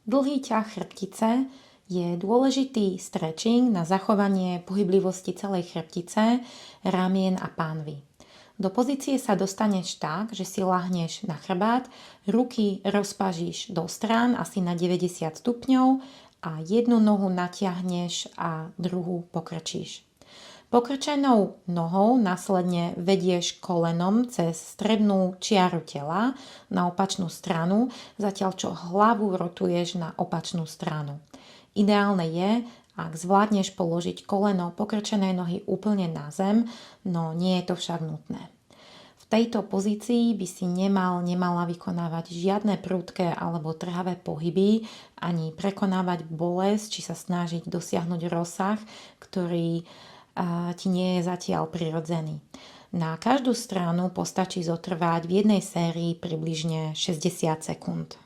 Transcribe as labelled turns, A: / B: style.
A: Dlhý ťah chrbtice je dôležitý stretching na zachovanie pohyblivosti celej chrbtice, ramien a pánvy. Do pozície sa dostaneš tak, že si lahneš na chrbát, ruky rozpažíš do strán asi na 90 stupňov a jednu nohu natiahneš a druhú pokrčíš. Pokrčenou nohou následne vedieš kolenom cez strednú čiaru tela na opačnú stranu, zatiaľ čo hlavu rotuješ na opačnú stranu. Ideálne je, ak zvládneš položiť koleno pokrčenej nohy úplne na zem, no nie je to však nutné. V tejto pozícii by si nemala vykonávať žiadne prudké alebo trhavé pohyby, ani prekonávať bolesť, či sa snažiť dosiahnuť rozsah, ktorý ti nie je zatiaľ prirodzený. Na každú stranu postačí zotrvať v jednej sérii približne 60 sekúnd.